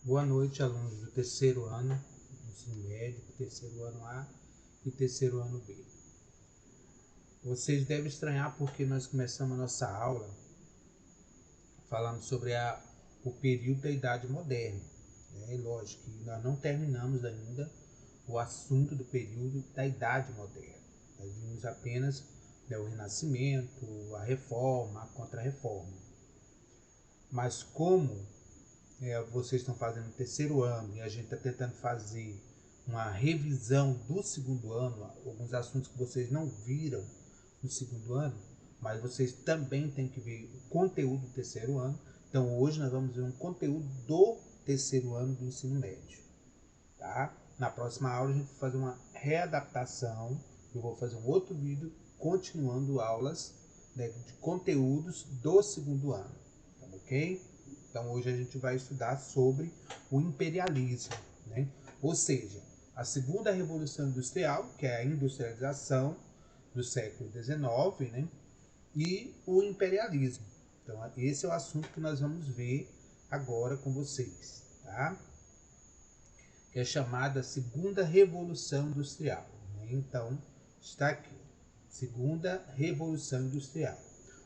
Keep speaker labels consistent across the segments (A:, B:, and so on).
A: Boa noite, alunos do terceiro ano do ensino médio, terceiro ano A e terceiro ano B. Vocês devem estranhar porque nós começamos a nossa aula falando sobre o período da Idade Moderna. Lógico que nós não terminamos ainda o assunto do período da Idade Moderna. Nós vimos apenas o Renascimento, a Reforma, a Contra-Reforma. Mas como vocês estão fazendo o terceiro ano e a gente está tentando fazer uma revisão do segundo ano, alguns assuntos que vocês não viram no segundo ano, mas vocês também têm que ver o conteúdo do terceiro ano. Então hoje nós vamos ver um conteúdo do terceiro ano do ensino médio. Tá? Na próxima aula a gente vai fazer uma readaptação, eu vou fazer um outro vídeo continuando aulas de conteúdos do segundo ano, tá, ok? Então hoje a gente vai estudar sobre o imperialismo, né? Ou seja, a segunda revolução industrial, que é a industrialização do século XIX, né? E o imperialismo. Então esse é o assunto que nós vamos ver agora com vocês, tá? Que é chamada segunda revolução industrial, né? Então está aqui, segunda revolução industrial.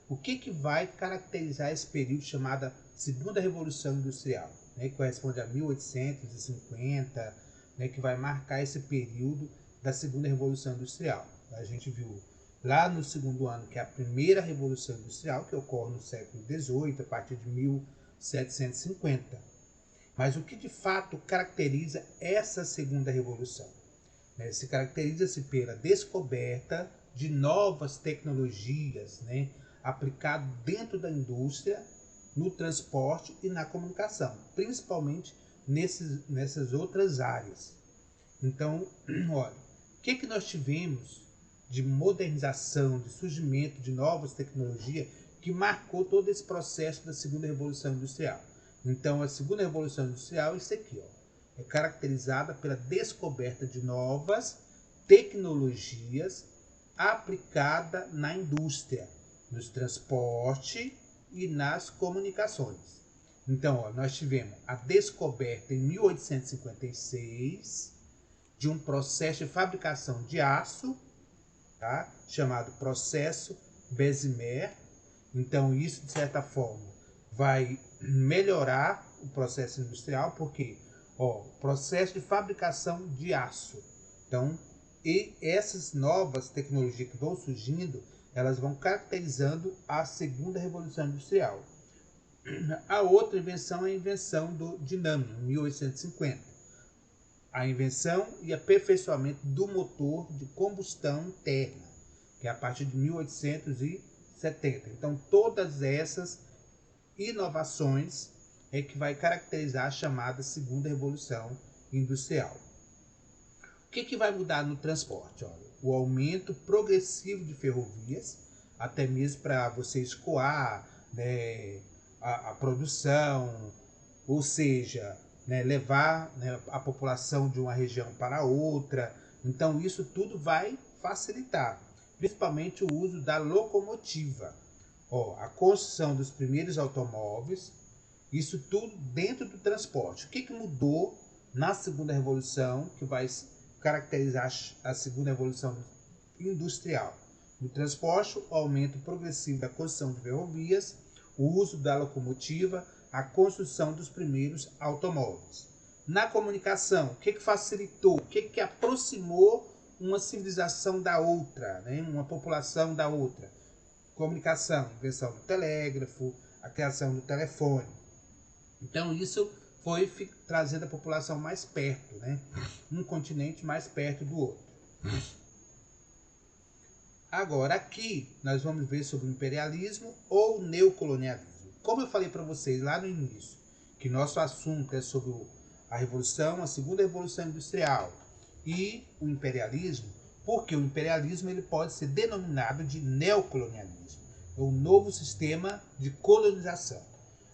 A: O que vai caracterizar esse período chamado Segunda Revolução Industrial, né, que corresponde a 1850, né, que vai marcar esse período da Segunda Revolução Industrial. A gente viu lá no segundo ano que é a Primeira Revolução Industrial, que ocorre no século XVIII, a partir de 1750. Mas o que de fato caracteriza essa Segunda Revolução? Se caracteriza-se pela descoberta de novas tecnologias, né, aplicado dentro da indústria, no transporte e na comunicação, principalmente nessas outras áreas. Então, olha, o que nós tivemos de modernização, de surgimento de novas tecnologias que marcou todo esse processo da segunda revolução industrial? Então, a segunda revolução industrial é isso aqui, ó, é caracterizada pela descoberta de novas tecnologias aplicada na indústria, nos transportes e nas comunicações. Então, ó, nós tivemos a descoberta em 1856 de um processo de fabricação de aço, tá? Chamado processo Bessemer. Então, isso, de certa forma, vai melhorar o processo industrial, porque o processo de fabricação de aço. Então, e essas novas tecnologias que vão surgindo, elas vão caracterizando a segunda revolução industrial. A outra invenção é a invenção do dinâmico, em 1850. A invenção e aperfeiçoamento do motor de combustão interna, que é a partir de 1870. Então, todas essas inovações é que vai caracterizar a chamada segunda revolução industrial. O que vai mudar no transporte? Olha, o aumento progressivo de ferrovias, até mesmo para você escoar, né, a produção, ou seja, né, levar, né, a população de uma região para outra. Então isso tudo vai facilitar, principalmente o uso da locomotiva, a construção dos primeiros automóveis, isso tudo dentro do transporte. O que mudou na segunda revolução, que vai caracterizar a segunda revolução industrial? No transporte, o aumento progressivo da construção de ferrovias, o uso da locomotiva, a construção dos primeiros automóveis. Na comunicação, o que facilitou, o que aproximou uma civilização da outra, né? Uma população da outra? Comunicação, invenção do telégrafo, a criação do telefone. Então isso foi trazendo a população mais perto, né? Um continente mais perto do outro. Agora aqui nós vamos ver sobre o imperialismo ou neocolonialismo. Como eu falei para vocês lá no início, que nosso assunto é sobre a revolução, a segunda revolução industrial e o imperialismo, porque o imperialismo ele pode ser denominado de neocolonialismo, é um novo sistema de colonização.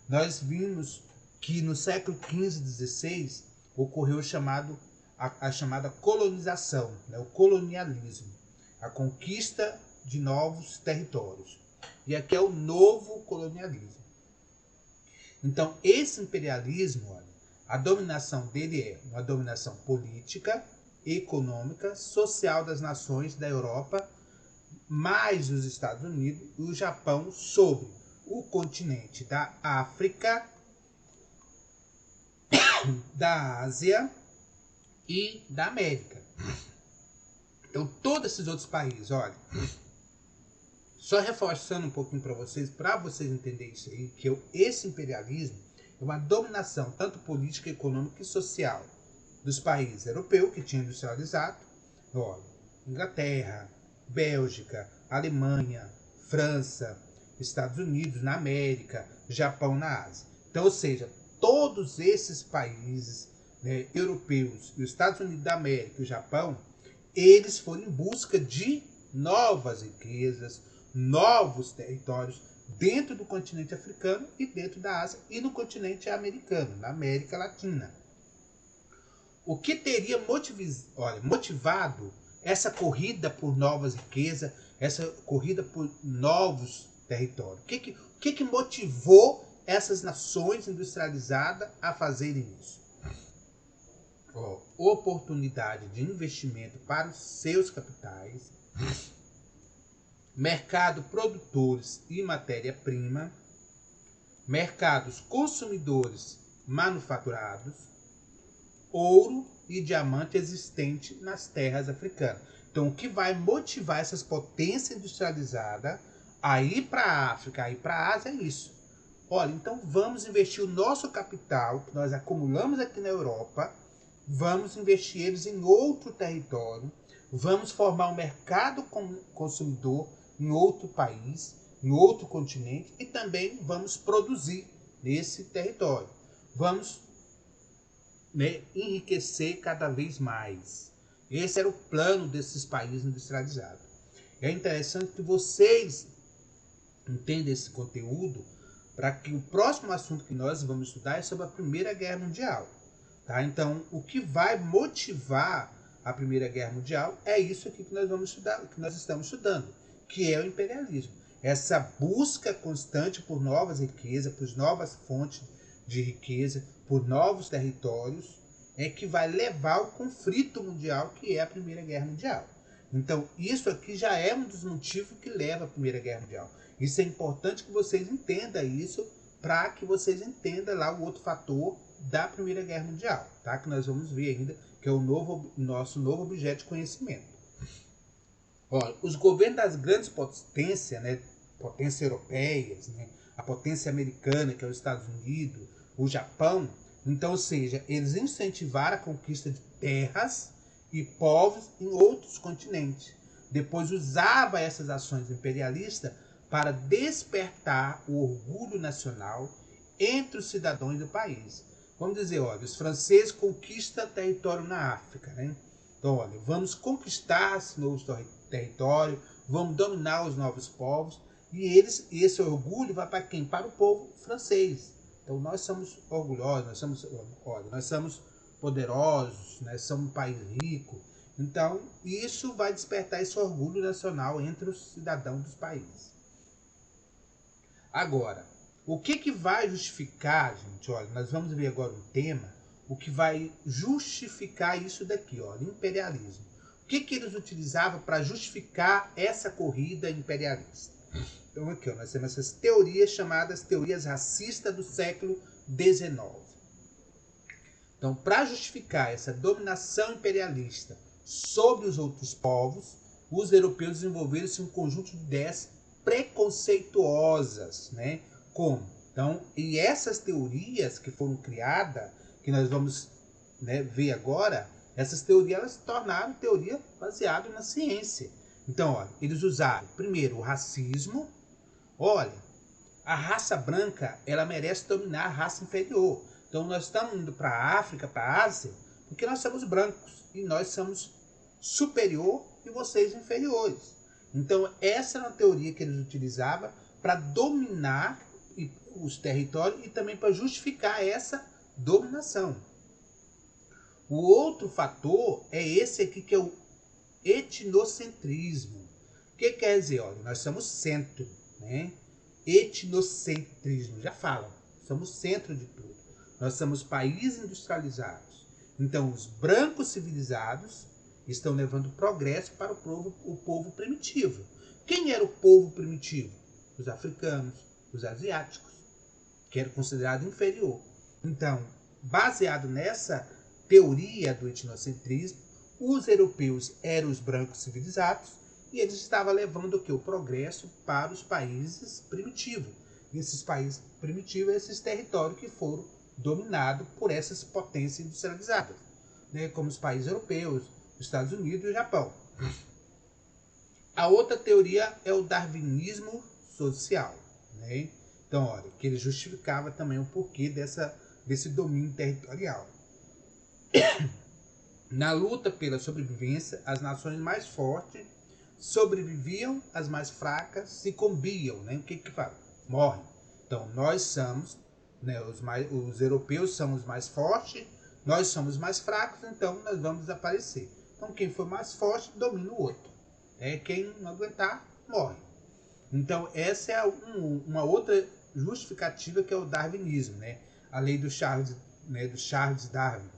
A: Nós vimos que no século XV e XVI ocorreu a chamada colonização, né, o colonialismo, a conquista de novos territórios. E aqui é o novo colonialismo. Então, esse imperialismo, olha, A dominação dele é uma dominação política, econômica, social das nações da Europa, mais os Estados Unidos e o Japão sobre o continente da África, da Ásia e da América. Então, todos esses outros países, olha, só reforçando um pouquinho para vocês entenderem isso aí, que esse imperialismo é uma dominação tanto política, econômica e social dos países europeus que tinham industrializado, olha, Inglaterra, Bélgica, Alemanha, França, Estados Unidos na América, Japão na Ásia. Então, ou seja, todos esses países, né, europeus, os Estados Unidos da América e o Japão, eles foram em busca de novas riquezas, novos territórios dentro do continente africano e dentro da Ásia e no continente americano, na América Latina. O que teria motivado essa corrida por novas riquezas, essa corrida por novos territórios? O que motivou essas nações industrializadas a fazerem isso? Oportunidade de investimento para os seus capitais, mercado produtores e matéria-prima, mercados consumidores manufaturados, ouro e diamante existente nas terras africanas. Então, o que vai motivar essas potências industrializadas a ir para a África, a ir para a Ásia é isso. Olha, então vamos investir o nosso capital, que nós acumulamos aqui na Europa, vamos investir eles em outro território, vamos formar um mercado consumidor em outro país, em outro continente, e também vamos produzir nesse território. Vamos, né, enriquecer cada vez mais. Esse era o plano desses países industrializados. É interessante que vocês entendam esse conteúdo para que o próximo assunto que nós vamos estudar é sobre a Primeira Guerra Mundial. Tá? Então, o que vai motivar a Primeira Guerra Mundial é isso aqui que nós vamos estudar, que nós estamos estudando, que é o imperialismo. Essa busca constante por novas riquezas, por novas fontes de riqueza, por novos territórios, é que vai levar ao conflito mundial, que é a Primeira Guerra Mundial. Então, isso aqui já é um dos motivos que leva à Primeira Guerra Mundial. Isso é importante que vocês entendam isso, para que vocês entendam lá o outro fator da Primeira Guerra Mundial, tá? Que nós vamos ver ainda, que é o nosso novo objeto de conhecimento. Olha, os governos das grandes potências, né, potências europeias, né, a potência americana, que é os Estados Unidos, o Japão, então, ou seja, eles incentivaram a conquista de terras e povos em outros continentes. Depois usava essas ações imperialistas para despertar o orgulho nacional entre os cidadãos do país. Vamos dizer, olha, os franceses conquistam território na África, né? Então, olha, vamos conquistar esse novo território, vamos dominar os novos povos, e esse orgulho vai para quem? Para o povo francês. Então, nós somos orgulhosos, nós somos poderosos, né? Somos um país rico. Então, isso vai despertar esse orgulho nacional entre os cidadãos dos países. Agora, o que vai justificar, gente? Olha, nós vamos ver agora um tema, o que vai justificar isso daqui, olha, imperialismo. O que eles utilizavam para justificar essa corrida imperialista? Então aqui, ó, nós temos essas teorias chamadas teorias racistas do século XIX. Então, para justificar essa dominação imperialista sobre os outros povos, os europeus desenvolveram-se um conjunto de ideias preconceituosas, né? Como? Então, e essas teorias que foram criadas, que nós vamos, né, ver agora, essas teorias elas se tornaram teoria baseada na ciência. Então, olha, eles usaram, primeiro, o racismo. Olha, a raça branca, ela merece dominar a raça inferior. Então, nós estamos indo para a África, para a Ásia, porque nós somos brancos e nós somos superior e vocês inferiores. Então, essa era uma teoria que eles utilizavam para dominar os territórios e também para justificar essa dominação. O outro fator é esse aqui, que é o etnocentrismo. O que quer dizer? Olha, nós somos centro, né? Etnocentrismo, já fala, somos centro de tudo. Nós somos países industrializados. Então, os brancos civilizados estão levando progresso para o povo primitivo. Quem era o povo primitivo? Os africanos, os asiáticos, que era considerado inferior. Então, baseado nessa teoria do etnocentrismo, os europeus eram os brancos civilizados e eles estavam levando o progresso para os países primitivos. E esses países primitivos, esses territórios que foram dominados por essas potências industrializadas, né, como os países europeus, os Estados Unidos e o Japão. A outra teoria é o darwinismo social, né? Então, olha, que ele justificava também o porquê desse domínio territorial. Na luta pela sobrevivência, as nações mais fortes sobreviviam, as mais fracas se combiam, né? O que fala? Morrem. Então, nós somos, né, os europeus são os mais fortes, nós somos mais fracos, então nós vamos desaparecer. Então, quem for mais forte domina o outro. Quem não aguentar, morre. Então, essa é uma outra justificativa, que é o darwinismo, né? A lei do Charles Darwin.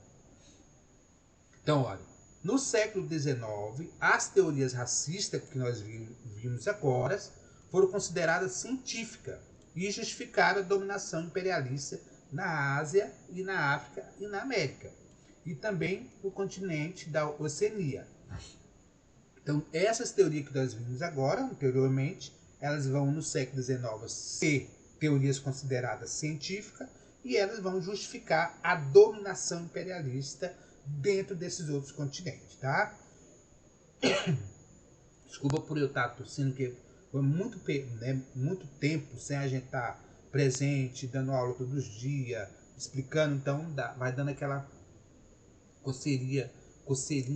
A: Então, olha, no século XIX, as teorias racistas que nós vimos agora foram consideradas científicas e justificaram a dominação imperialista na Ásia e na África e na América, e também no continente da Oceania. Então, essas teorias que nós vimos agora, anteriormente, elas vão no século XIX ser teorias consideradas científicas e elas vão justificar a dominação imperialista dentro desses outros continentes, tá? Desculpa por eu estar tossindo, que foi muito tempo sem a gente estar presente, dando aula todos os dias, explicando, então vai dando aquela coceirinha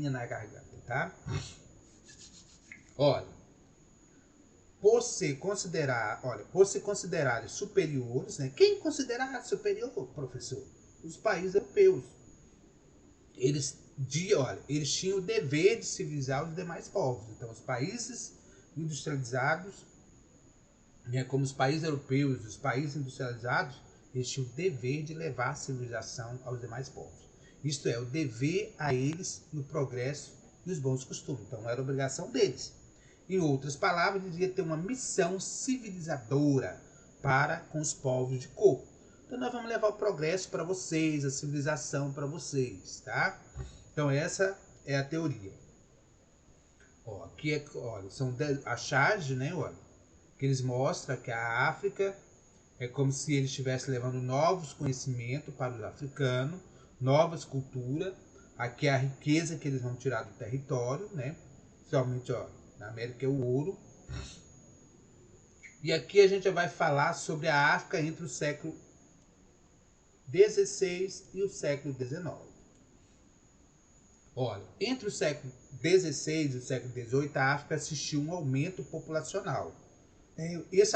A: na garganta, tá? Olha, por se considerarem superiores, né? Quem considerar superior, professor? Os países europeus. Eles tinham o dever de civilizar os demais povos. Então, os países industrializados, né, como os países europeus, os países industrializados, eles tinham o dever de levar a civilização aos demais povos. Isto é, o dever a eles no progresso e os bons costumes. Então, era obrigação deles. Em outras palavras, devia ter uma missão civilizadora para com os povos de cor. Então, nós vamos levar o progresso para vocês, a civilização para vocês, tá? Então, essa é a teoria. Aqui são achagens, né? Que eles mostram que a África é como se eles estivessem levando novos conhecimentos para os africanos, novas culturas. Aqui é a riqueza que eles vão tirar do território, né? Principalmente, na América é o ouro. E aqui a gente vai falar sobre a África entre o século XVI e o século XIX. Olha, entre o século XVI e o século XVIII, a África assistiu um aumento populacional. Esse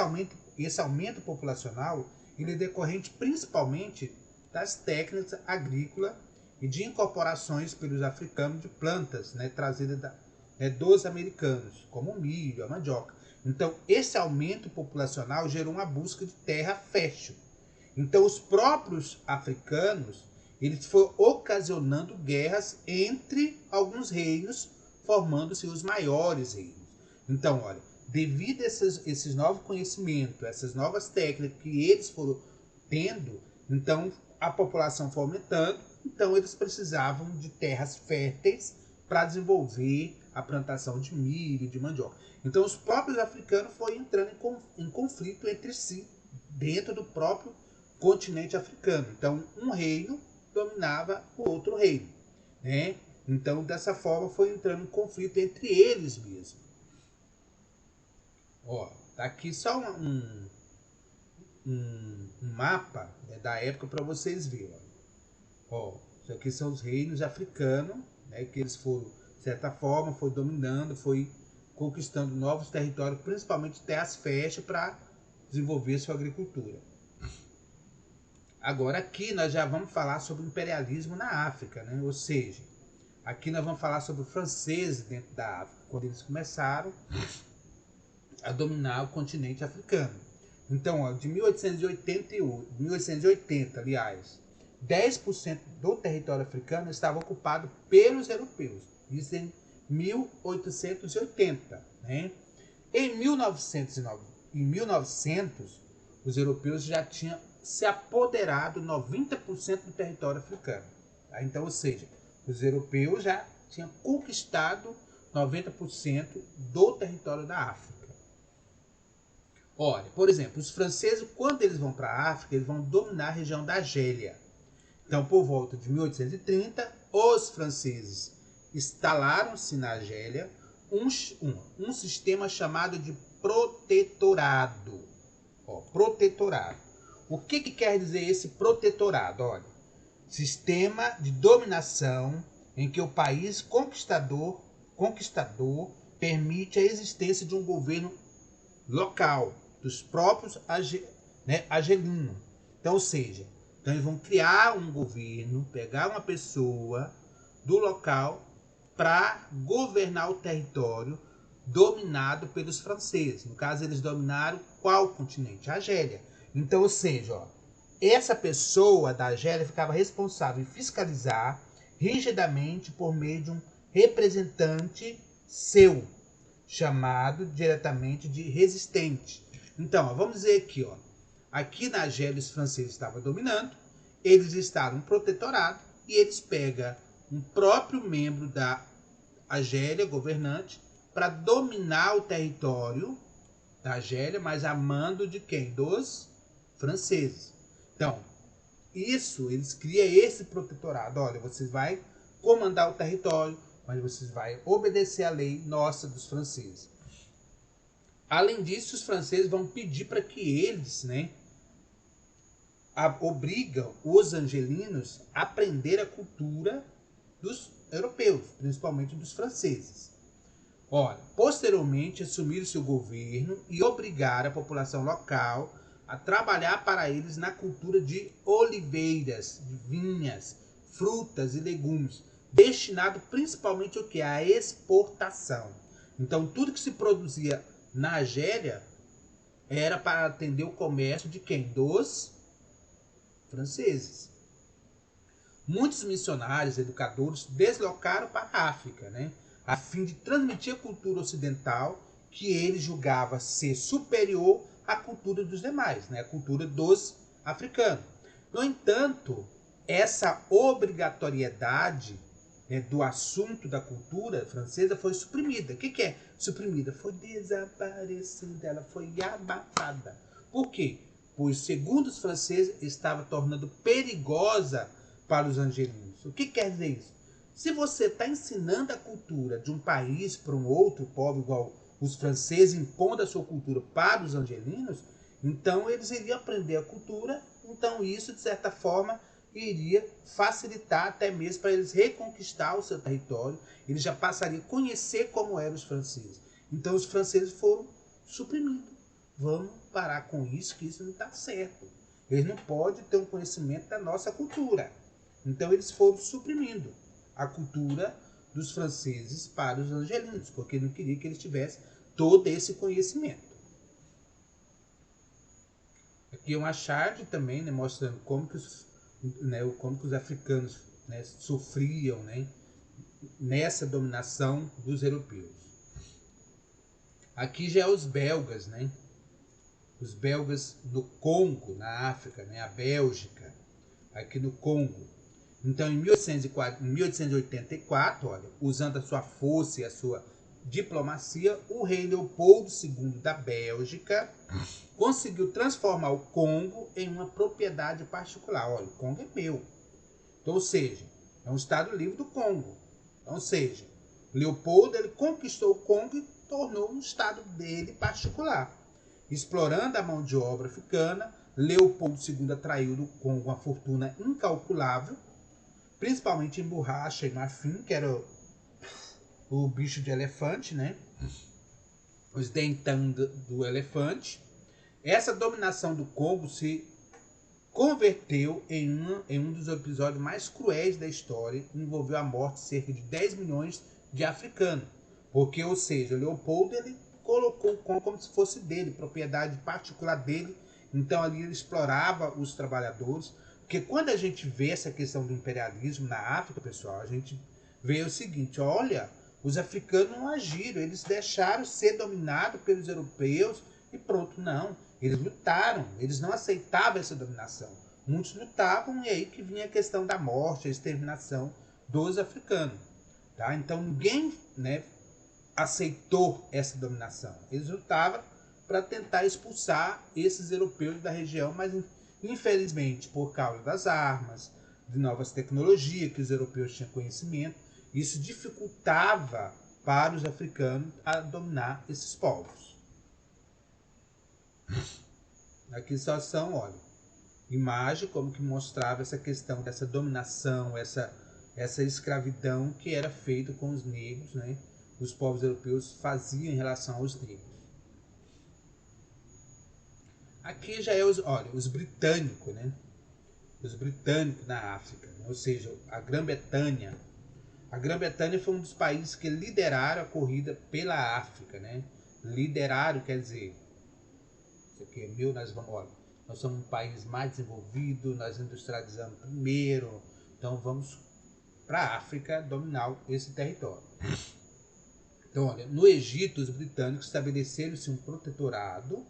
A: aumento populacional ele é decorrente principalmente das técnicas agrícolas e de incorporações pelos africanos de plantas, né, trazidas dos americanos, como o milho, a mandioca. Então, esse aumento populacional gerou uma busca de terra fértil. Então, os próprios africanos eles foram ocasionando guerras entre alguns reinos, formando-se os maiores reinos. Então, olha, devido a esses novos conhecimentos, essas novas técnicas que eles foram tendo, então a população foi aumentando, então eles precisavam de terras férteis para desenvolver a plantação de milho, de mandioca. Então os próprios africanos foram entrando em conflito entre si, dentro do próprio continente africano. Então um reino dominava o outro reino, né? Então dessa forma foi entrando em conflito entre eles mesmos. Tá aqui só um mapa, né, da época para vocês verem. Isso aqui são os reinos africanos, né, que eles foram, de certa forma, foi dominando, foi conquistando novos territórios, principalmente terras férteis, para desenvolver sua agricultura. Agora aqui nós já vamos falar sobre o imperialismo na África, né? Ou seja, aqui nós vamos falar sobre os franceses dentro da África, quando eles começaram a dominar o continente africano. Então, de 1880, 10% do território africano estava ocupado pelos europeus. Isso em 1880. Né? Em 1900, os europeus já tinham se apoderado 90% do território africano. Tá? Então, ou seja, os europeus já tinham conquistado 90% do território da África. Olha, por exemplo, os franceses, quando eles vão para a África, eles vão dominar a região da Argélia. Então, por volta de 1830, os franceses instalaram-se na Argélia um sistema chamado de protetorado. Protetorado. O que quer dizer esse protetorado? Olha, sistema de dominação em que o país conquistador permite a existência de um governo local, dos próprios argelinos. Então, ou seja, então eles vão criar um governo, pegar uma pessoa do local para governar o território dominado pelos franceses. No caso, eles dominaram qual continente? A Argélia. Então, ou seja, essa pessoa da Argélia ficava responsável em fiscalizar rigidamente por meio de um representante seu, chamado diretamente de resistente. Então, vamos dizer aqui, aqui na Argélia os franceses estavam dominando, eles estavam no protetorado e eles pegam um próprio membro da Argélia, governante, para dominar o território da Argélia, mas a mando de quem? Dos franceses. Então, eles criam esse protetorado. Olha, vocês vão comandar o território, mas vocês vão obedecer à lei nossa dos franceses. Além disso, os franceses vão pedir para que eles, obrigam os angelinos a aprender a cultura dos europeus, principalmente dos franceses. Olha, posteriormente assumiram-se o governo e obrigaram a população local a trabalhar para eles na cultura de oliveiras, de vinhas, frutas e legumes, destinado principalmente ao que? À exportação. Então, tudo que se produzia na Argélia era para atender o comércio de quem? Dos franceses. Muitos missionários, educadores, deslocaram para a África, a fim de transmitir a cultura ocidental que ele julgava ser superior à cultura dos demais, a cultura dos africanos. No entanto, essa obrigatoriedade do assunto da cultura francesa foi suprimida. O que é suprimida? Foi desaparecida, ela foi abafada. Por quê? Pois, segundo os franceses, estava tornando perigosa para os angelinos. O que quer dizer isso? Se você está ensinando a cultura de um país para um outro povo, igual os franceses impondo a sua cultura para os angelinos, então eles iriam aprender a cultura, então isso, de certa forma, iria facilitar até mesmo para eles reconquistar o seu território, eles já passariam a conhecer como eram os franceses. Então os franceses foram suprimidos. Vamos parar com isso, que isso não está certo. Eles não podem ter um conhecimento da nossa cultura. Então eles foram suprimindo a cultura dos franceses para os angelinos, porque não queria que eles tivessem todo esse conhecimento. Aqui é uma charte também, mostrando como que os africanos sofriam nessa dominação dos europeus. Aqui já é os belgas, os belgas no Congo, na África, a Bélgica, aqui no Congo. Então, em 1884, olha, usando a sua força e a sua diplomacia, o rei Leopoldo II da Bélgica conseguiu transformar o Congo em uma propriedade particular. Olha, o Congo é meu. Então, ou seja, é um estado livre do Congo. Então, ou seja, Leopoldo ele conquistou o Congo e tornou um estado dele particular. Explorando a mão de obra africana, Leopoldo II atraiu do Congo uma fortuna incalculável, principalmente em borracha e marfim, que era o bicho de elefante, os dentão do elefante. Essa dominação do Congo se converteu em um dos episódios mais cruéis da história, envolveu a morte de cerca de 10 milhões de africanos. Porque, ou seja, Leopoldo ele colocou o Congo como se fosse dele, propriedade particular dele. Então ali ele explorava os trabalhadores. O Porque quando a gente vê essa questão do imperialismo na África, pessoal, a gente vê o seguinte, olha, os africanos não agiram, eles deixaram ser dominados pelos europeus e pronto, não. Eles lutaram, eles não aceitavam essa dominação. Muitos lutavam e aí que vinha a questão da morte, a exterminação dos africanos. Tá? Então ninguém, né, aceitou essa dominação. Eles lutavam para tentar expulsar esses europeus da região, mas infelizmente por causa das armas, de novas tecnologias que os europeus tinham conhecimento, isso dificultava para os africanos a dominar esses povos. Aqui só são, olha, imagem como que mostrava essa questão dessa dominação, essa escravidão que era feita com os negros, né? Os povos europeus faziam em relação aos negros. Aqui já é os britânicos, né? Os britânicos na África, né? Ou seja, a Grã-Bretanha. A Grã-Bretanha foi um dos países que lideraram a corrida pela África, né? Lideraram, quer dizer, isso aqui é nós somos um país mais desenvolvido, nós industrializamos primeiro, então vamos para a África dominar esse território. Então, olha, no Egito, os britânicos estabeleceram-se um protetorado,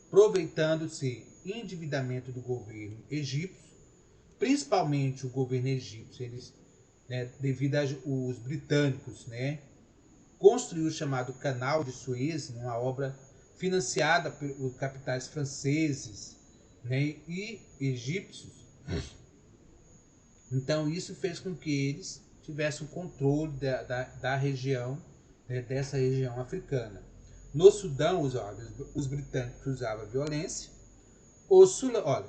A: aproveitando-se endividamento do governo egípcio, principalmente o governo egípcio, eles, né, devido aos britânicos, né, construiu o chamado Canal de Suez, uma obra financiada por capitais franceses, né, e egípcios. Então isso fez com que eles tivessem o controle da região, né, dessa região africana. No Sudão, os britânicos usavam violência. Os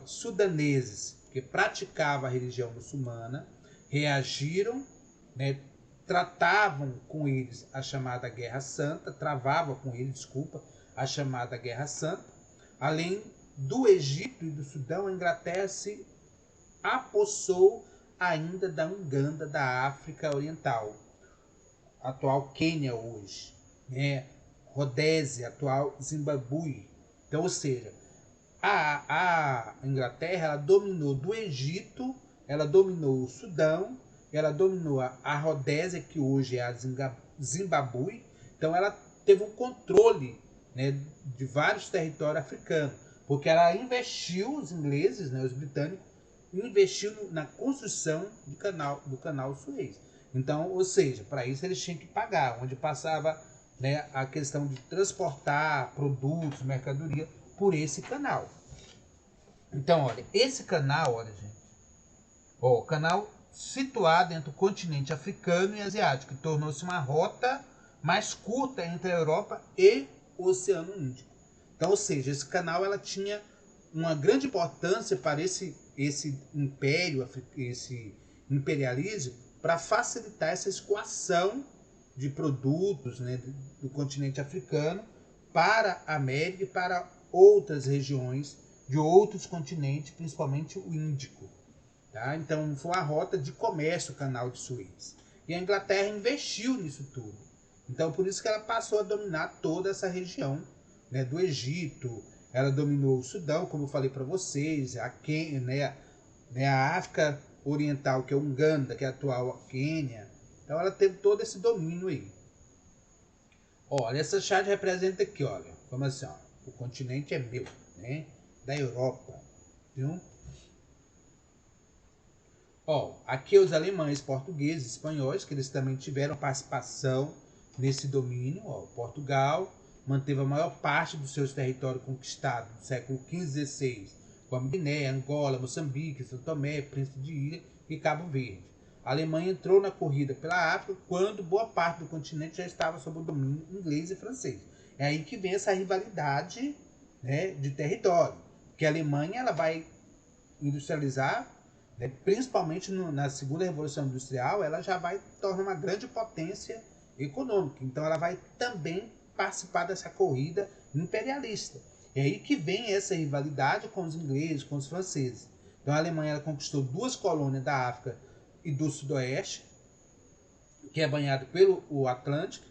A: sudaneses, que praticavam a religião muçulmana, reagiram, né, tratavam com eles a chamada Guerra Santa, travavam com eles, desculpa, a chamada Guerra Santa. Além do Egito e do Sudão, a Inglaterra se apossou ainda da Uganda, da África Oriental, atual Quênia hoje, né? Rodésia, atual Zimbábue. Então, ou seja, a Inglaterra, ela dominou do Egito, ela dominou o Sudão, ela dominou a Rodésia, que hoje é a Zimbábue. Então ela teve um controle, né, de vários territórios africanos, porque ela investiu, os ingleses, né, os britânicos, investiu na construção do canal Suez. Então, ou seja, para isso eles tinham que pagar, onde passava, né, a questão de transportar produtos, mercadoria por esse canal. Então, olha, esse canal, olha, gente, o canal situado entre o continente africano e asiático, que tornou-se uma rota mais curta entre a Europa e o Oceano Índico. Então, ou seja, esse canal ela tinha uma grande importância para esse império, esse imperialismo, para facilitar essa escoação de produtos, né, do continente africano para a América e para outras regiões de outros continentes, principalmente o Índico. Tá? Então foi uma rota de comércio o canal de Suez. E a Inglaterra investiu nisso tudo. Então por isso que ela passou a dominar toda essa região, né, do Egito. Ela dominou o Sudão, como eu falei para vocês, a Quênia, né, a África Oriental, que é o Uganda, que é a atual Quênia. Então ela teve todo esse domínio aí. Olha, essa chave representa aqui, olha, como assim, ó, o continente é meu, né, da Europa, viu? Ó, aqui os alemães, portugueses, espanhóis, que eles também tiveram participação nesse domínio. Ó, Portugal manteve a maior parte dos seus territórios conquistados no século XV e XVI, como Guiné, Angola, Moçambique, São Tomé, Príncipe de Ilha e Cabo Verde. A Alemanha entrou na corrida pela África quando boa parte do continente já estava sob o domínio inglês e francês. É aí que vem essa rivalidade, né, de território, que a Alemanha ela vai industrializar, né, principalmente na segunda revolução industrial, ela já vai tornar uma grande potência econômica. Então ela vai também participar dessa corrida imperialista. É aí que vem essa rivalidade com os ingleses, com os franceses. Então a Alemanha ela conquistou 2 colônias da África e do Sudoeste, que é banhado pelo Atlântico,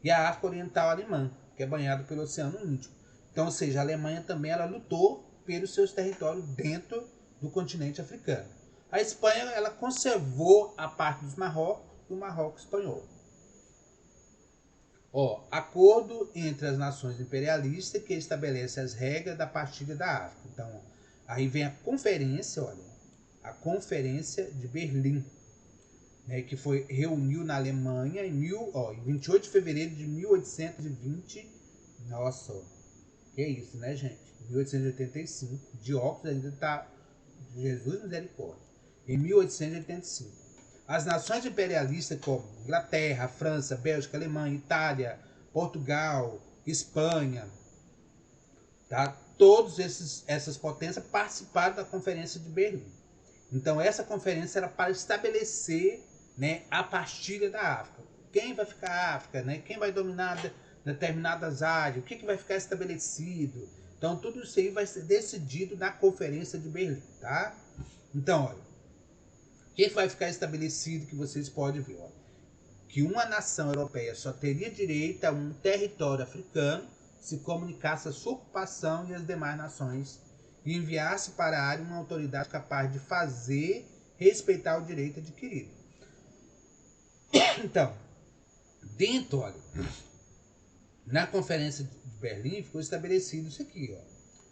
A: e a África Oriental Alemã, que é banhado pelo Oceano Índico. Então, ou seja, a Alemanha também ela lutou pelos seus territórios dentro do continente africano. A Espanha ela conservou a parte dos Marrocos do Marrocos espanhol. Acordo entre as nações imperialistas que estabelece as regras da partilha da África. Então, aí vem a conferência, a Conferência de Berlim, né, que reuniu na Alemanha em 28 de fevereiro de 1820. Nossa, que é isso, né, gente? 1885. De óculos ainda está Jesus misericórdia. Em 1885. As nações imperialistas como Inglaterra, França, Bélgica, Alemanha, Itália, Portugal, Espanha, tá? Todas essas potências participaram da Conferência de Berlim. Então essa conferência era para estabelecer, né, a partilha da África. Quem vai ficar a África, né? Quem vai dominar determinadas áreas, o que vai ficar estabelecido. Então tudo isso aí vai ser decidido na Conferência de Berlim, tá? Então, olha, o que vai ficar estabelecido que vocês podem ver? Que uma nação europeia só teria direito a um território africano se comunicasse a sua ocupação e as demais nações e enviasse para a área uma autoridade capaz de fazer respeitar o direito adquirido. Então, na Conferência de Berlim ficou estabelecido isso aqui.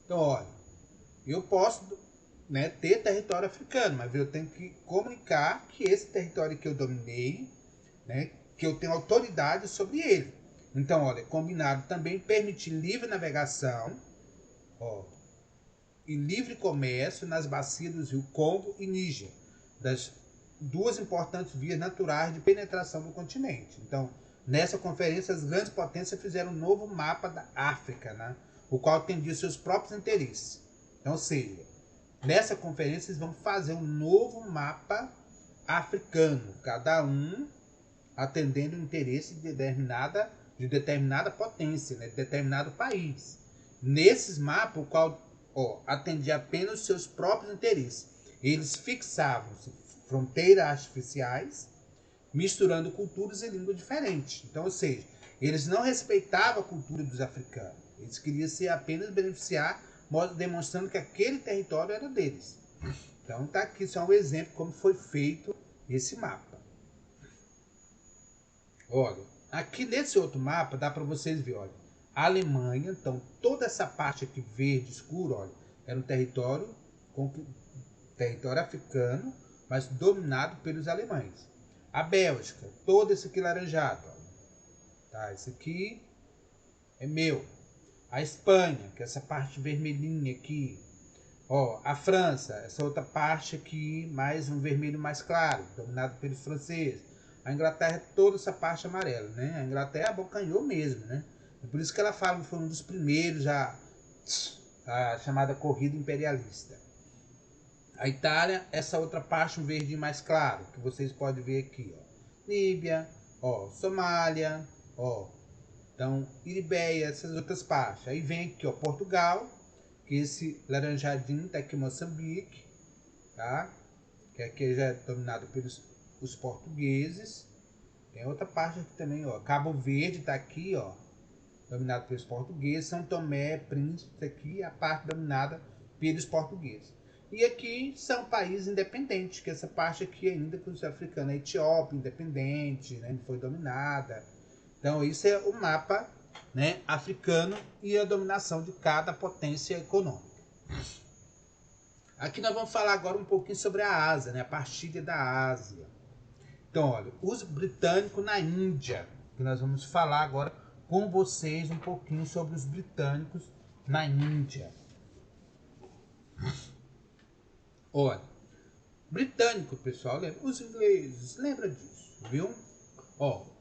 A: Então, eu posso, né, ter território africano, mas eu tenho que comunicar que esse território que eu dominei, né, que eu tenho autoridade sobre ele. Então, combinado também permitir livre navegação, e livre comércio nas bacias dos rios Congo e Níger, das duas importantes vias naturais de penetração do continente. Então, nessa conferência, as grandes potências fizeram um novo mapa da África, né, o qual atendia seus próprios interesses. Então, ou seja, nessa conferência eles vão fazer um novo mapa africano, cada um atendendo o interesse de determinada potência, né, de determinado país. Nesses mapas, o qual atendia apenas os seus próprios interesses. Eles fixavam fronteiras artificiais, misturando culturas e línguas diferentes. Então, ou seja, eles não respeitavam a cultura dos africanos. Eles queriam se apenas beneficiar, demonstrando que aquele território era deles. Então, tá aqui só um exemplo de como foi feito esse mapa. Olha, aqui nesse outro mapa dá para vocês verem, a Alemanha, então toda essa parte aqui verde escuro, era um território africano, mas dominado pelos alemães. A Bélgica, todo esse aqui laranjado, tá? Esse aqui é meu. A Espanha, que é essa parte vermelhinha aqui. A França, essa outra parte aqui, mais um vermelho mais claro, dominado pelos franceses. A Inglaterra, toda essa parte amarela, né? A Inglaterra abocanhou mesmo, né? É por isso que ela fala que foi um dos primeiros a chamada corrida imperialista. A Itália, essa outra parte, um verde mais claro, que vocês podem ver aqui, Líbia, Somália, então Iribeia, essas outras partes. Aí vem aqui, Portugal, que esse laranjadinho tá aqui, Moçambique, tá? Que aqui já é dominado pelos os portugueses. Tem outra parte aqui também, Cabo Verde tá aqui, dominado pelos portugueses. São Tomé, Príncipe, aqui a parte dominada pelos portugueses. E aqui são países independentes, que essa parte aqui ainda com os africanos, a Etiópia independente, né, foi dominada. Então isso é o mapa, né, africano e a dominação de cada potência econômica. Aqui nós vamos falar agora um pouquinho sobre a Ásia, né, a partilha da Ásia. Então, olha, os britânicos na Índia, que nós vamos falar agora com vocês um pouquinho sobre os britânicos na Índia. Olha, britânico, pessoal, lembra? Os ingleses, lembra disso, viu?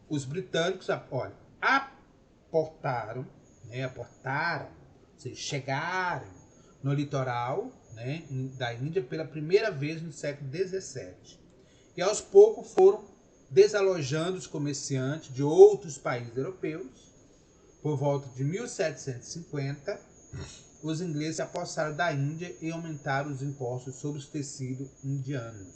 A: Os britânicos, olha, aportaram, ou seja, chegaram no litoral, né, da Índia pela primeira vez no século XVII. E aos poucos foram desalojando os comerciantes de outros países europeus. Por volta de 1750, os ingleses se apossaram da Índia e aumentaram os impostos sobre os tecidos indianos,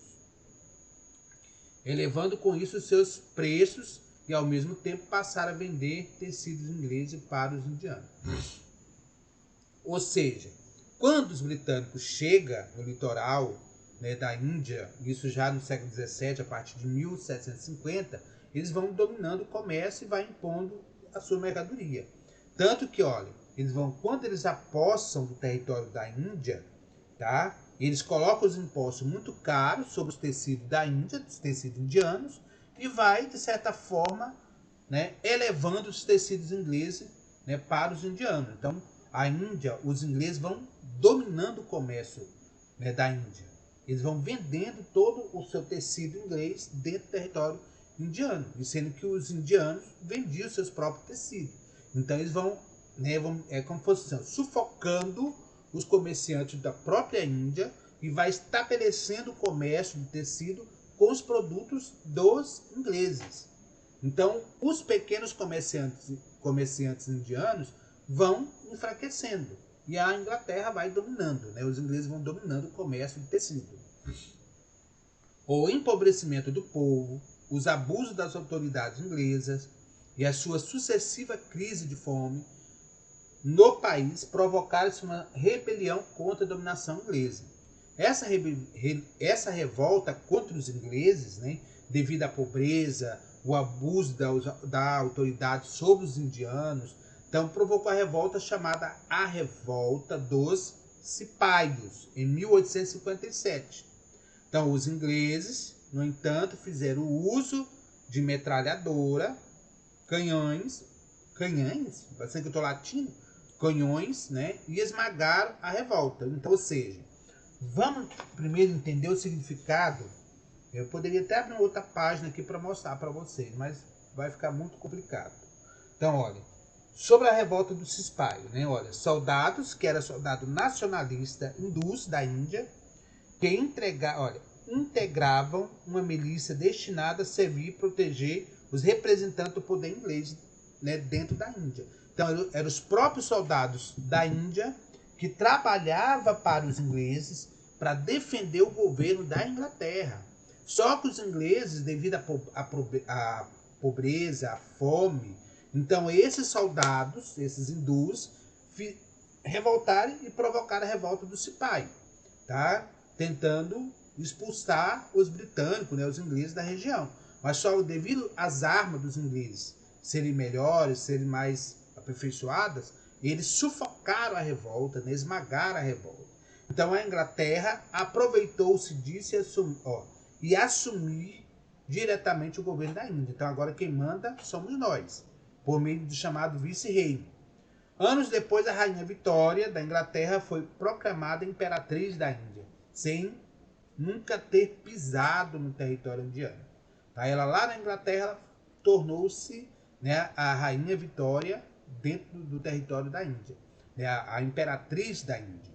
A: elevando com isso os seus preços e ao mesmo tempo passaram a vender tecidos ingleses para os indianos. Ou seja, quando os britânicos chegam no litoral, né, da Índia, isso já no século XVII, a partir de 1750, eles vão dominando o comércio e vai impondo a sua mercadoria. Tanto que, olha, quando eles apossam do território da Índia, tá? Eles colocam os impostos muito caros sobre os tecidos da Índia, dos tecidos indianos, e vai, de certa forma, né, elevando os tecidos ingleses, né, para os indianos. Então, a Índia, os ingleses vão dominando o comércio, né, da Índia. Eles vão vendendo todo o seu tecido inglês dentro do território indiano, e sendo que os indianos vendiam seus próprios tecidos. Então, eles vão, né, é como se fosse assim, sufocando os comerciantes da própria Índia e vai estabelecendo o comércio de tecido com os produtos dos ingleses. Então, os pequenos comerciantes indianos vão enfraquecendo e a Inglaterra vai dominando, né? Os ingleses vão dominando o comércio de tecido. O empobrecimento do povo, os abusos das autoridades inglesas e a sua sucessiva crise de fome no país provocaram uma rebelião contra a dominação inglesa. Essa revolta contra os ingleses, né, devido à pobreza, o abuso da autoridade sobre os indianos, então provocou a revolta chamada a Revolta dos Cipaios, em 1857. Então os ingleses, no entanto, fizeram uso de metralhadora, canhões, parece que eu estou latino, canhões, né, e esmagaram a revolta. Então, ou seja, vamos primeiro entender o significado. Eu poderia até abrir outra página aqui para mostrar para vocês, mas vai ficar muito complicado. Então, olha, sobre a revolta do Cispaio, né? Olha, soldados, que era soldado nacionalista hindus da Índia, que integravam uma milícia destinada a servir e proteger os representantes do poder inglês, né, dentro da Índia. Então, eram os próprios soldados da Índia que trabalhavam para os ingleses para defender o governo da Inglaterra. Só que os ingleses, devido à pobreza, à fome, então esses soldados, esses hindus, revoltaram e provocaram a revolta do Cipai, tá? Tentando expulsar os britânicos, né, os ingleses da região. Mas só devido às armas dos ingleses serem melhores, serem mais aperfeiçoadas, eles sufocaram a revolta, né, esmagaram a revolta. Então a Inglaterra aproveitou-se disso e assumir diretamente o governo da Índia. Então agora quem manda somos nós, por meio do chamado vice-reino. Anos depois, a rainha Vitória da Inglaterra foi proclamada imperatriz da Índia, sem nunca ter pisado no território indiano. Ela lá na Inglaterra tornou-se, né, a rainha Vitória dentro do território da Índia, né, a imperatriz da Índia.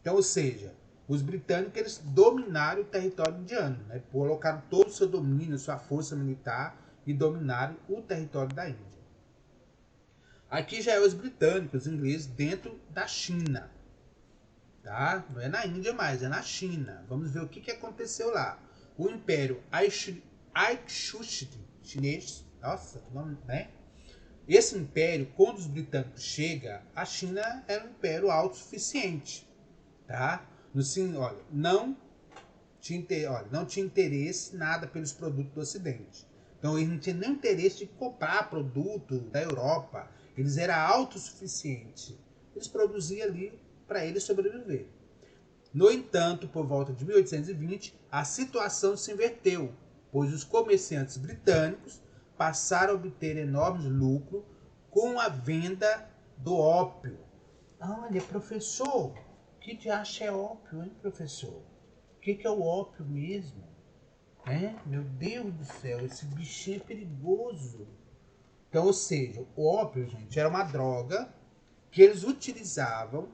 A: Então, ou seja, os britânicos eles dominaram o território indiano, né, colocaram todo o seu domínio, sua força militar e dominaram o território da Índia. Aqui já é os britânicos, os ingleses dentro da China, tá? Não é na Índia mais, é na China. Vamos ver o que aconteceu lá. O Império Aixuxi chinês, nossa, né? Esse império, quando os britânicos chegam, a China era um império autossuficiente, tá? Olha, não tinha interesse nada pelos produtos do Ocidente. Então, eles não tinham nem interesse de comprar produto da Europa. Eles eram autossuficientes. Eles produziam ali para eles sobreviver. No entanto, por volta de 1820, a situação se inverteu, pois os comerciantes britânicos passaram a obter enormes lucros com a venda do ópio. Olha, professor, o que te acha é ópio, hein, professor? O que é o ópio mesmo? Meu Deus do céu, esse bichinho é perigoso. Então, ou seja, o ópio, gente, era uma droga que eles utilizavam,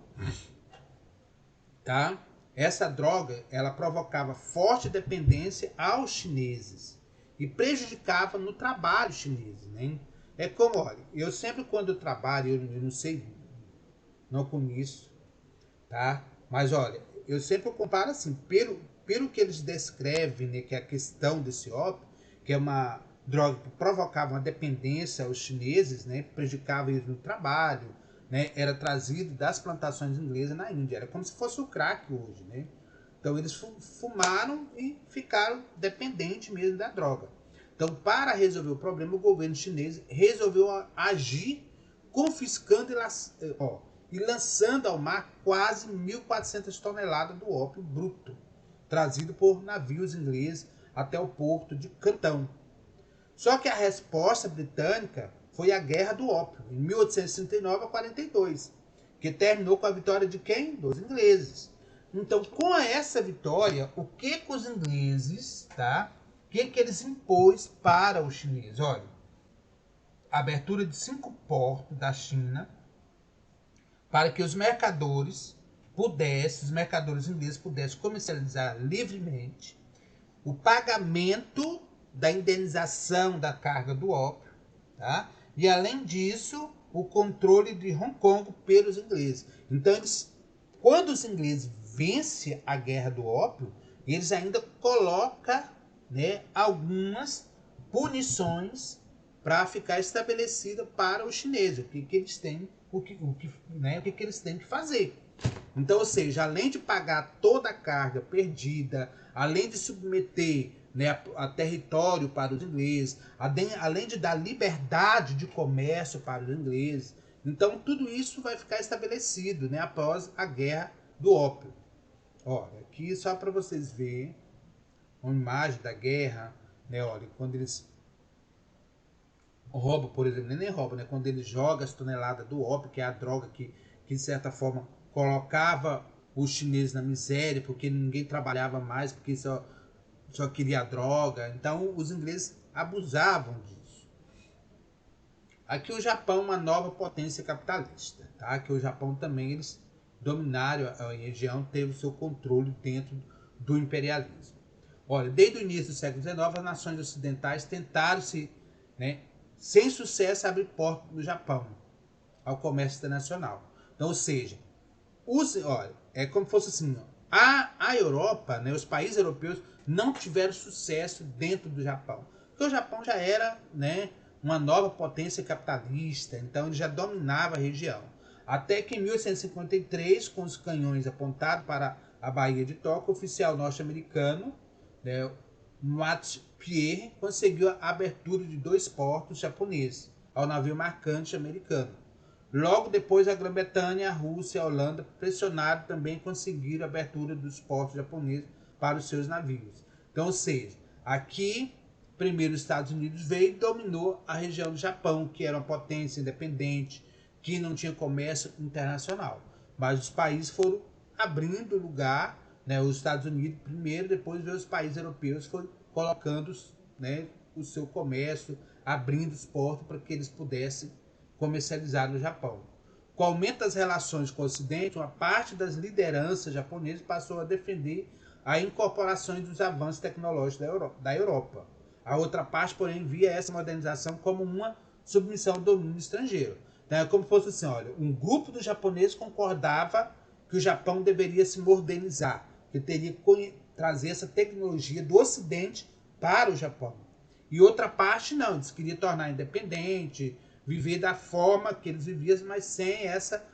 A: tá? Essa droga, ela provocava forte dependência aos chineses e prejudicava no trabalho chinês, né? É como, olha, eu sempre quando eu trabalho, eu não sei, não conheço, tá? Mas olha, eu sempre comparo assim, pelo que eles descrevem, né, que é a questão desse ópio, que é uma droga que provocava uma dependência aos chineses, né, prejudicava eles no trabalho, né, era trazido das plantações inglesas na Índia. Era como se fosse o crack hoje, né? Então eles fumaram e ficaram dependentes mesmo da droga. Então, para resolver o problema, o governo chinês resolveu agir confiscando e lançando ao mar quase 1.400 toneladas do ópio bruto, trazido por navios ingleses até o porto de Cantão. Só que a resposta britânica foi a Guerra do Ópio, em 1839 a 42, que terminou com a vitória de quem? Dos ingleses. Então, com essa vitória, o que os ingleses, tá? O que eles impôs para os chineses? Olha, a abertura de 5 portos da China para que os mercadores ingleses pudessem comercializar livremente, o pagamento da indenização da carga do ópio, tá? E além disso, o controle de Hong Kong pelos ingleses. Então, quando os ingleses vencem a guerra do ópio, eles ainda colocam, né, algumas punições para ficar estabelecida para os chineses, o que eles têm, o que eles têm que fazer. Então, ou seja, além de pagar toda a carga perdida, além de submeter, né, a território para os ingleses, além de dar liberdade de comércio para os ingleses, então tudo isso vai ficar estabelecido, né, após a guerra do ópio. Olha, aqui só para vocês verem uma imagem da guerra, né, olha, quando eles roubam, por exemplo, nem roubam, né, quando eles jogam as toneladas do ópio, que é a droga que de certa forma colocava os chineses na miséria, porque ninguém trabalhava mais, porque só queria droga. Então os ingleses abusavam disso. Aqui o Japão, uma nova potência capitalista, tá? Que o Japão também eles dominaram a região, teve o seu controle dentro do imperialismo. Olha, desde o início do século XIX, as nações ocidentais tentaram né, sem sucesso, abrir portas no Japão ao comércio internacional. Então, ou seja, olha, é como se fosse assim, a Europa, né, os países europeus não tiveram sucesso dentro do Japão, porque o Japão já era, né, uma nova potência capitalista, então ele já dominava a região. Até que em 1853, com os canhões apontados para a Baía de Tóquio, o oficial norte-americano, né, Max Pierre, conseguiu a abertura de 2 portos japoneses ao navio mercante americano. Logo depois, a Grã-Bretanha, a Rússia e a Holanda, pressionaram, também conseguiram a abertura dos portos japoneses para os seus navios. Então, ou seja, aqui, primeiro os Estados Unidos veio e dominou a região do Japão, que era uma potência independente, que não tinha comércio internacional. Mas os países foram abrindo lugar, né, os Estados Unidos primeiro, depois veio os países europeus, foram colocando, né, o seu comércio, abrindo os portos para que eles pudessem comercializar no Japão. Com o aumento das relações com o Ocidente, uma parte das lideranças japonesas passou a defender a incorporação dos avanços tecnológicos da Europa. A outra parte, porém, via essa modernização como uma submissão ao domínio estrangeiro. Então, é como se fosse assim, olha, um grupo dos japoneses concordava que o Japão deveria se modernizar, que teria que trazer essa tecnologia do Ocidente para o Japão. E outra parte não, eles queriam tornar independente, viver da forma que eles viviam, mas sem essa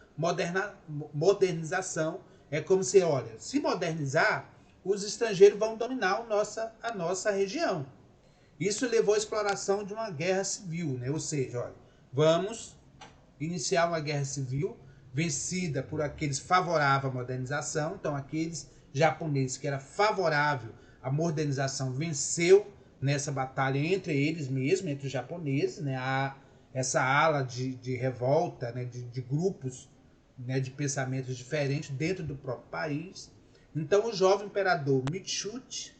A: modernização. É como se, olha, se modernizar, os estrangeiros vão dominar a nossa região. Isso levou à exploração de uma guerra civil, né? Ou seja, olha, vamos iniciar uma guerra civil vencida por aqueles favoráveis à modernização. Então, aqueles japoneses que eram favoráveis à modernização venceu nessa batalha entre eles mesmos, entre os japoneses, né? Essa ala de revolta, né? de grupos, né? de pensamentos diferentes dentro do próprio país. Então, o jovem imperador Mixute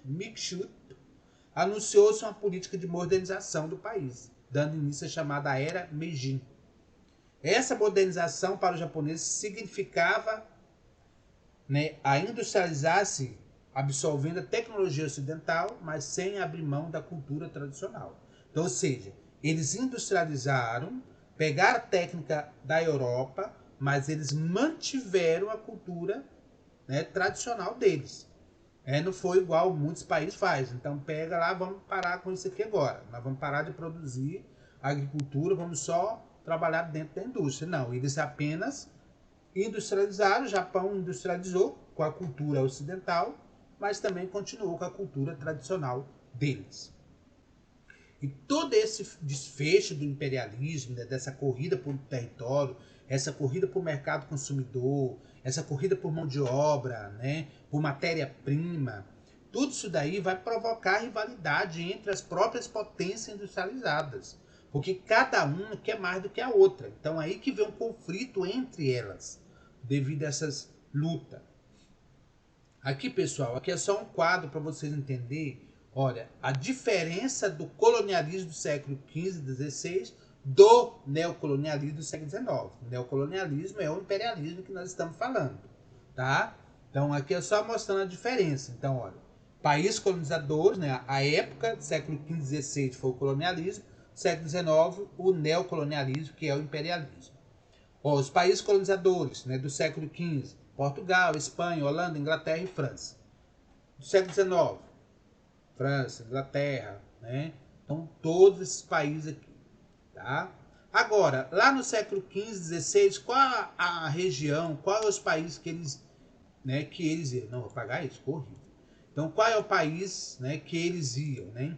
A: anunciou-se uma política de modernização do país, dando início à chamada Era Meiji. Essa modernização para os japoneses significava, né, a industrializar-se absorvendo a tecnologia ocidental, mas sem abrir mão da cultura tradicional. Então, ou seja, eles industrializaram, pegaram a técnica da Europa, mas eles mantiveram a cultura, né, tradicional deles. Não foi igual muitos países fazem. Então pega lá, vamos parar com isso aqui agora. Nós vamos parar de produzir agricultura, vamos só trabalhado dentro da indústria. Não, eles apenas industrializaram, o Japão industrializou com a cultura ocidental, mas também continuou com a cultura tradicional deles. E todo esse desfecho do imperialismo, né, dessa corrida por território, essa corrida por mercado consumidor, essa corrida por mão de obra, né, por matéria-prima, tudo isso daí vai provocar rivalidade entre as próprias potências industrializadas, porque cada uma quer mais do que a outra. Então aí que vem um conflito entre elas, devido a essas lutas. Aqui, pessoal, aqui é só um quadro para vocês entenderem. Olha, a diferença do colonialismo do século XV e XVI do neocolonialismo do século XIX. O neocolonialismo é o imperialismo que nós estamos falando, tá? Então, aqui é só mostrando a diferença. Então, olha, países colonizadores, né? A época do século XV e XVI foi o colonialismo, século XIX, o neocolonialismo, que é o imperialismo. Ó, os países colonizadores, né, do século XV, Portugal, Espanha, Holanda, Inglaterra e França. Do século XIX, França, Inglaterra, né? Então, todos esses países aqui, tá? Agora, lá no século XV, XVI, qual a região, qual é os países que eles, né, que eles iam? Não, vou pagar isso, horrível. Então, qual é o país, né, que eles iam, né?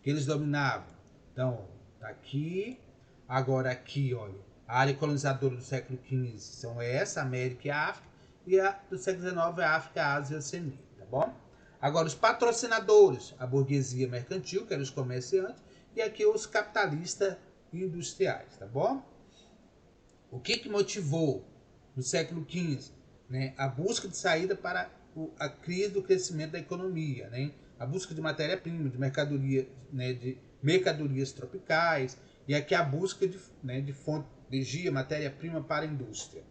A: Que eles dominavam? Então, tá aqui, agora aqui, olha, a área colonizadora do século XV são essa, América e África, e a do século XIX é África, Ásia e Oceania, tá bom? Agora, os patrocinadores, a burguesia mercantil, que eram os comerciantes, e aqui os capitalistas industriais, tá bom? O que motivou no século XV, né, a busca de saída para a crise do crescimento da economia, né? A busca de matéria-prima, de mercadoria, né, de mercadorias tropicais, e aqui a busca de, né, de fonte de energia, matéria-prima para a indústria.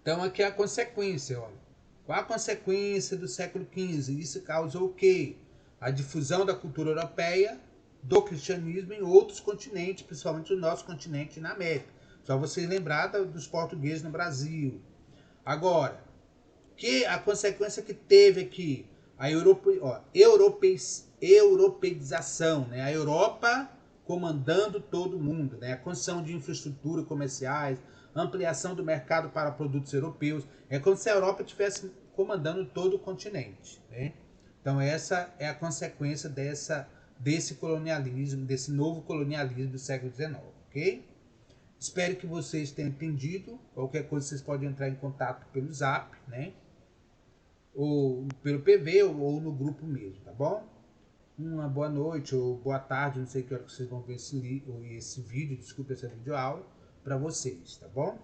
A: Então aqui é a consequência, olha. Qual a consequência do século XV? Isso causou o quê? A difusão da cultura europeia, do cristianismo em outros continentes, principalmente no nosso continente e na América. Só vocês lembrar dos portugueses no Brasil. Agora, que a consequência que teve aqui, a europeização, né? A Europa comandando todo mundo, né? A construção de infraestrutura comerciais, ampliação do mercado para produtos europeus. É como se a Europa estivesse comandando todo o continente, né? Então essa é a consequência desse colonialismo, desse novo colonialismo do século XIX, ok? Espero que vocês tenham entendido. Qualquer coisa vocês podem entrar em contato pelo Zap, né? Ou pelo PV ou no grupo mesmo, tá bom? Uma boa noite ou boa tarde, não sei que hora que vocês vão ver esse vídeo, desculpa essa videoaula, para vocês, tá bom?